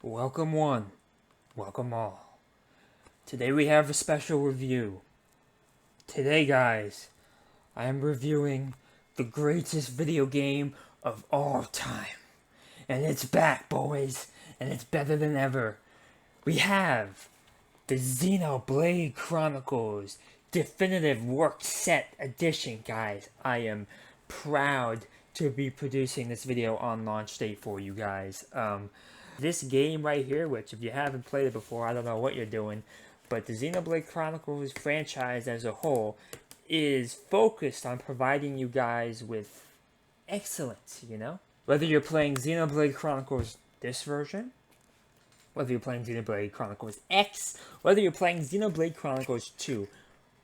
Welcome one, welcome all. Today we have a special review. Today, guys, I am reviewing the greatest video game of all time. And it's back, boys, and it's better than ever. We have the Xenoblade Chronicles Definitive Work Set Edition, guys. I am proud to be producing this video on launch date for you guys. This game right here, which if you haven't played it before, I don't know what you're doing, but the Xenoblade Chronicles franchise as a whole is focused on providing you guys with excellence, you know? Whether you're playing Xenoblade Chronicles this version, whether you're playing Xenoblade Chronicles X, whether you're playing Xenoblade Chronicles 2.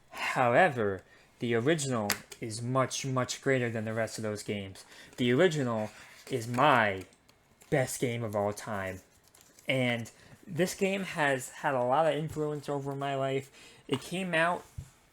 However, the original is much, much greater than the rest of those games. The original is my best game of all time. And this game has had a lot of influence over my life. It came out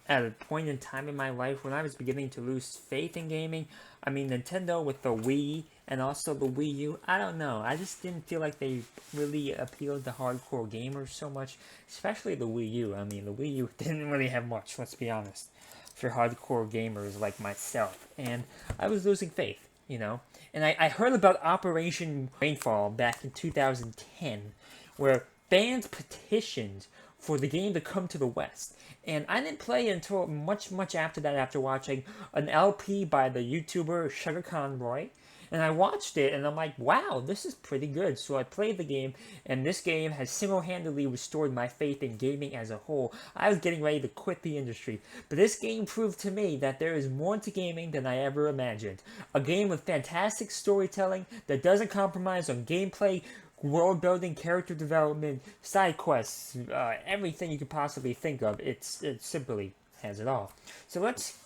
at a point in time in my life when I was beginning to lose faith in gaming. I mean, Nintendo with the Wii and also the Wii U, I don't know. I just didn't feel like they really appealed to hardcore gamers so much, especially the Wii U. I mean, the Wii U didn't really have much, let's be honest, for hardcore gamers like myself. And I was losing faith, you know. And I heard about Operation Rainfall back in 2010, where fans petitioned for the game to come to the West. And I didn't play until much, much after that, after watching an LP by the YouTuber Sugar Conroy. And I watched it, and I'm like, wow, this is pretty good. So I played the game, and this game has single-handedly restored my faith in gaming as a whole. I was getting ready to quit the industry. But this game proved to me that there is more to gaming than I ever imagined. A game with fantastic storytelling that doesn't compromise on gameplay, world building, character development, side quests, everything you could possibly think of. It simply has it all. So let's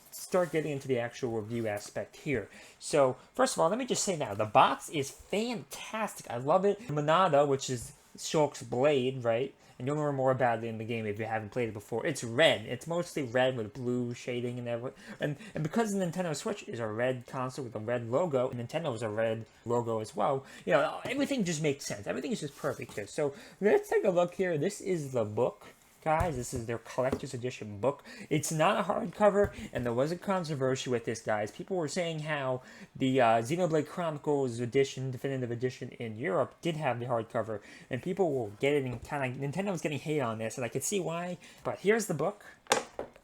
start getting into the actual review aspect here. So first of all, let me just say now, the box is fantastic. I love it. Monada, which is Shulk's blade, right? And you'll learn more about it in the game if you haven't played it before. It's red. It's mostly red with blue shading and everything. And because the Nintendo Switch is a red console with a red logo, and Nintendo is a red logo as well, you know, everything just makes sense. Everything is just perfect here. So let's take a look here. This is the book. Guys, this is their collector's edition book. It's not a hardcover, and there was a controversy with this, guys. People were saying how the Xenoblade Chronicles edition, definitive edition in Europe, did have the hardcover, and people will get it and kind of, Nintendo was getting hate on this, and I could see why. But here's the book.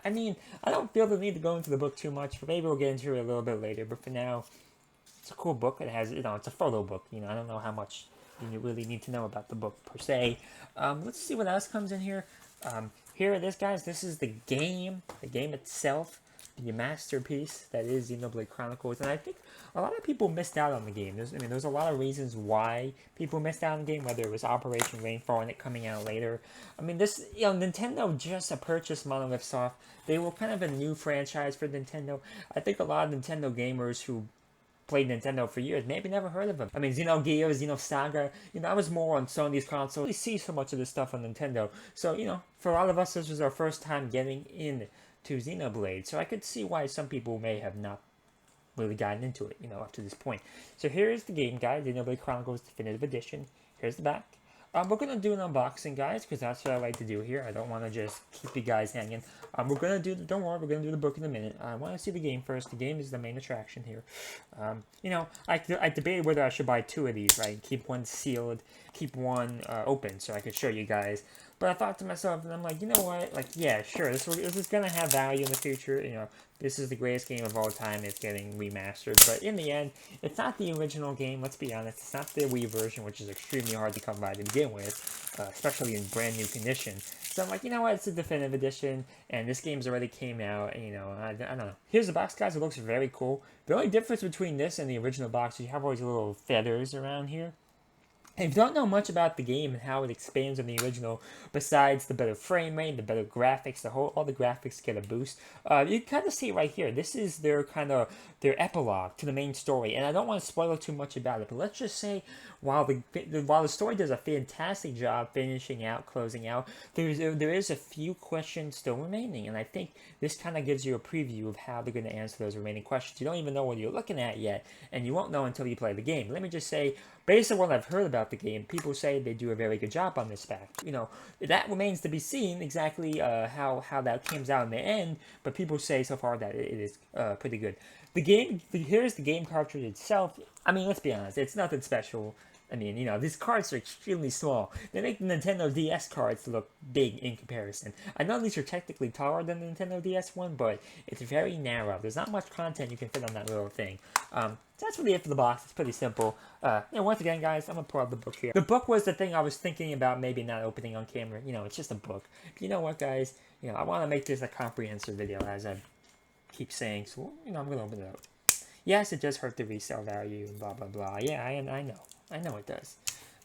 I mean, I don't feel the need to go into the book too much, but maybe we'll get into it a little bit later. But for now, it's a cool book. It has, you know, it's a photo book. You know, I don't know how much you really need to know about the book per se. Let's see what else comes in here. Here it is, guys. This is the game itself, the masterpiece that is Xenoblade Chronicles. And I think a lot of people missed out on the game. There's a lot of reasons why people missed out on the game, whether it was Operation Rainfall and it coming out later. I mean, this, you know, Nintendo just purchased Monolith Soft. They were kind of a new franchise for Nintendo. I think a lot of Nintendo gamers who played Nintendo for years, maybe never heard of them. I mean, Xenogears, Xenosaga, you know, I was more on Sony's console. You see so much of this stuff on Nintendo. So, you know, for a lot of us, this was our first time getting into Xenoblade. So I could see why some people may have not really gotten into it, you know, up to this point. So here's the game, guys, Xenoblade Chronicles Definitive Edition. Here's the back. We're going to do an unboxing, guys, because that's what I like to do here. I don't want to just keep you guys hanging. We're going to do, don't worry, we're going to do the book in a minute. I want to see the game first. The game is the main attraction here. You know, I debated whether I should buy two of these, right? Keep one sealed, keep one open so I could show you guys. But I thought to myself, and I'm like, you know what? Like, yeah, sure, this is going to have value in the future. You know, this is the greatest game of all time. It's getting remastered. But in the end, it's not the original game. Let's be honest. It's not the Wii version, which is extremely hard to come by to begin with, especially in brand new condition. So I'm like, you know what? It's a definitive edition, and this game's already came out. And, you know, I don't know. Here's the box, guys. It looks very cool. The only difference between this and the original box is you have all these little feathers around here. And if you don't know much about the game and how it expands on the original, besides the better frame rate, the better graphics, all the graphics get a boost. You kind of see it right here. This is their their epilogue to the main story, and I don't want to spoil too much about it. But let's just say, while the story does a fantastic job finishing out, closing out, there is a few questions still remaining, and I think this kind of gives you a preview of how they're going to answer those remaining questions. You don't even know what you're looking at yet, and you won't know until you play the game. Let me just say, based on what I've heard about the game, people say they do a very good job on this fact. That remains to be seen exactly how that comes out in the end, but people say so far that it is pretty good. Here's the game cartridge itself. I mean, let's be honest, it's nothing special. I mean, these cards are extremely small. They make the Nintendo DS cards look big in comparison. I know these are technically taller than the Nintendo DS one, but it's very narrow. There's not much content you can fit on that little thing. That's really it for the box. It's pretty simple. Once again, guys, I'm going to pull out the book here. The book was the thing I was thinking about maybe not opening on camera. It's just a book. But you know what, guys? I want to make this a comprehensive video, as I keep saying. So, I'm going to open it up. Yes, it does hurt the resale value and blah, blah, blah. Yeah, I know. I know it does.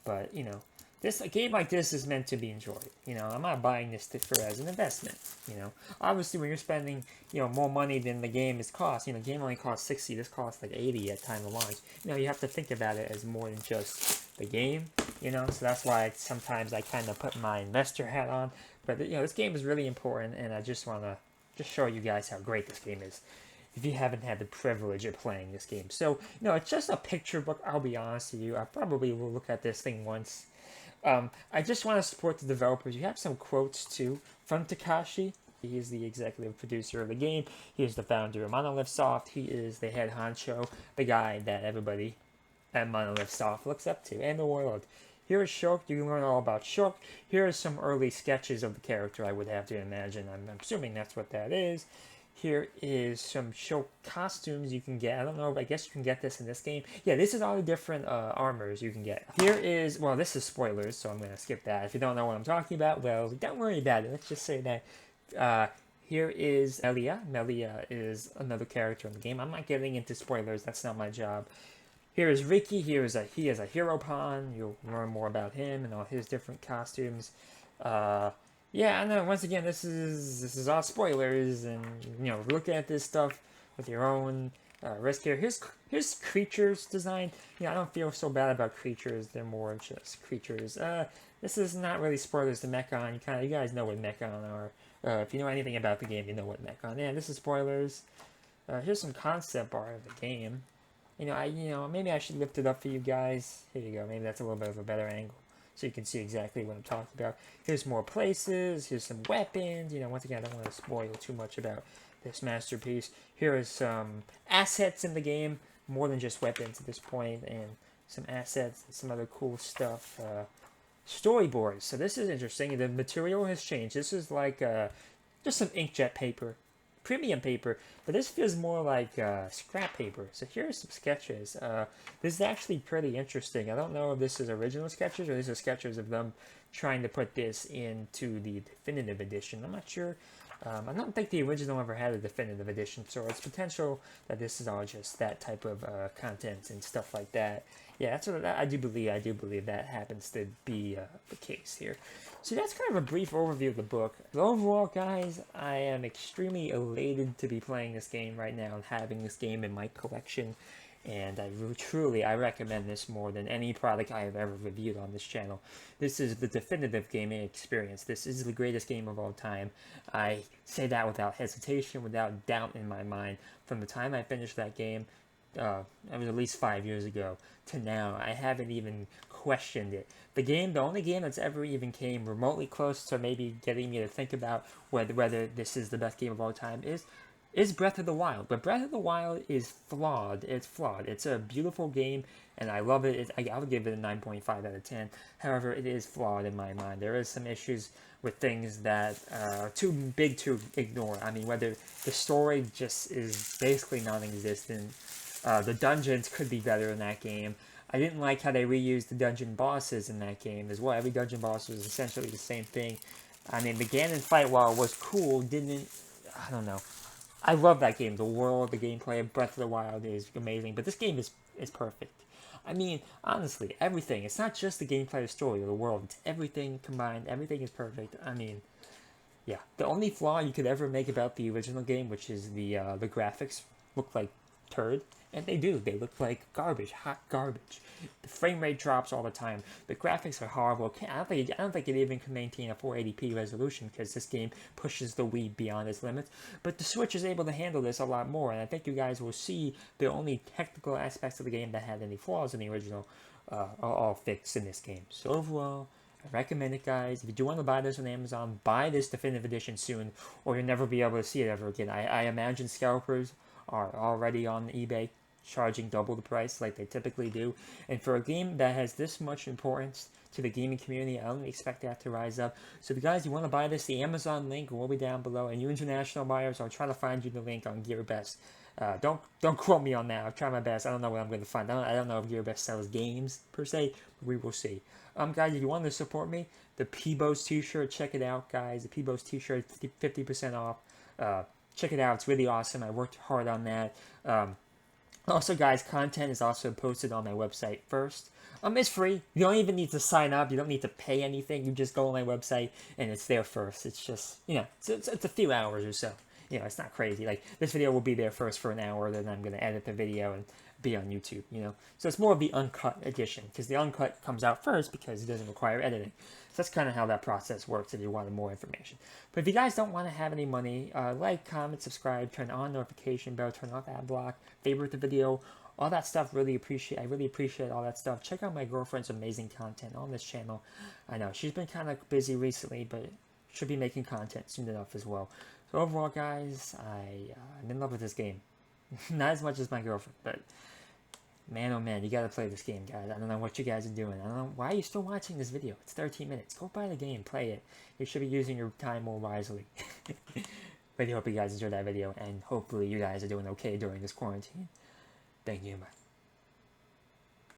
But, a game like this is meant to be enjoyed. I'm not buying this as an investment. Obviously when you're spending, more money than the game is cost, the game only costs 60, this costs like 80 at time of launch. You have to think about it as more than just the game, so that's why sometimes I kind of put my investor hat on. But, this game is really important, and I just want to show you guys how great this game is, if you haven't had the privilege of playing this game. So, it's just a picture book, I'll be honest with you. I probably will look at this thing once. I just want to support the developers. You have some quotes, too, from Takashi. He is the executive producer of the game. He is the founder of Monolith Soft. He is the head honcho, the guy that everybody at Monolith Soft looks up to, and the world. Here is Shulk. You can learn all about Shulk. Here are some early sketches of the character, I would have to imagine. I'm assuming that's what that is. Here is some Shulk costumes you can get. I don't know, I guess you can get this in this game. Yeah, this is all the different armors you can get. Here is, well, this is spoilers, so I'm going to skip that. If you don't know what I'm talking about, well, don't worry about it. Let's just say that. Here is Melia. Melia is another character in the game. I'm not getting into spoilers. That's not my job. Here is Ricky. He is a hero pawn. You'll learn more about him and all his different costumes. Yeah, I know. Once again, this is all spoilers, and look at this stuff with your own risk here. Here's creatures design. I don't feel so bad about creatures. They're more just creatures. This is not really spoilers to Mechon. You guys know what Mechon are. If you know anything about the game, you know what Mechon. Yeah, this is spoilers. Here's some concept art of the game. Maybe I should lift it up for you guys. Here you go. Maybe that's a little bit of a better angle, so you can see exactly what I'm talking about. Here's more places. Here's some weapons. Once again, I don't want to spoil too much about this masterpiece. Here is some assets in the game, more than just weapons at this point, and some assets and some other cool stuff. Storyboards. So this is interesting. The material has changed. This is like just some inkjet paper, premium paper, but this feels more like scrap paper. So here are some sketches. This is actually pretty interesting. I don't know if this is original sketches or these are sketches of them trying to put this into the definitive edition. I'm not sure. I don't think the original ever had a definitive edition, so it's potential that this is all just that type of content and stuff like that. Yeah, that's what I do believe. I do believe that happens to be the case here. So that's kind of a brief overview of the book. But overall, guys, I am extremely elated to be playing this game right now and having this game in my collection. And I recommend this more than any product I have ever reviewed on this channel. This is the definitive gaming experience. This is the greatest game of all time. I say that without hesitation, without doubt in my mind. From the time I finished that game, it was at least 5 years ago, to now, I haven't even questioned it. The only game that's ever even came remotely close to maybe getting me to think about whether this is the best game of all time is Breath of the Wild. But Breath of the Wild is flawed. It's flawed. It's a beautiful game, and I love it. I would give it a 9.5 out of 10. However, it is flawed in my mind. There is some issues with things that are too big to ignore. I mean, whether the story just is basically non-existent. The dungeons could be better in that game. I didn't like how they reused the dungeon bosses in that game as well. Every dungeon boss was essentially the same thing. I mean, the Ganon fight, while it was cool, I don't know. I love that game. The world, the gameplay of Breath of the Wild is amazing, but this game is perfect. I mean, honestly, everything. It's not just the gameplay, the story, or the world. It's everything combined. Everything is perfect. I mean, yeah. The only flaw you could ever make about the original game, which is the graphics, look like turd. And they do. They look like garbage, hot garbage. The frame rate drops all the time. The graphics are horrible. I don't think it even can maintain a 480p resolution, because this game pushes the Wii beyond its limits. But the Switch is able to handle this a lot more, and I think you guys will see the only technical aspects of the game that had any flaws in the original all fixed in this game. So overall, I recommend it, guys. If you do want to buy this on Amazon, buy this definitive edition soon, or you'll never be able to see it ever again. I imagine scalpers are already on eBay charging double the price like they typically do. And for a game that has this much importance to the gaming community, I only expect that to rise up. So if you guys, you want to buy this, the Amazon link will be down below. And you international buyers, I'll try to find you the link on GearBest. Don't quote me on that. I'll try my best. I don't know what I'm going to find. I don't know if GearBest sells games per se, but we will see. Guys, if you want to support me, the Peebo's t-shirt, check it out, guys. The Peebo's t-shirt, 50% off. Check it out. It's really awesome. I worked hard on that. Also, guys, content is also posted on my website first. It's free. You don't even need to sign up. You don't need to pay anything. You just go on my website and it's there first. It's just, it's a few hours or so. It's not crazy. Like, this video will be there first for an hour, then I'm going to edit the video and be on YouTube, So it's more of the uncut edition, because the uncut comes out first because it doesn't require editing. So that's kind of how that process works if you wanted more information. But if you guys don't want to have any money, like, comment, subscribe, turn on notification bell, turn off Adblock, favorite the video, all that stuff. I really appreciate all that stuff. Check out my girlfriend's amazing content on this channel. I know she's been kind of busy recently, but should be making content soon enough as well. So overall, guys, I'm in love with this game. Not as much as my girlfriend, but man, oh man, you gotta play this game, guys. I don't know what you guys are doing. I don't know why are you still watching this video. It's 13 minutes. Go buy the game, play it. You should be using your time more wisely. Really hope you guys enjoyed that video, and hopefully you guys are doing okay during this quarantine. Thank you much.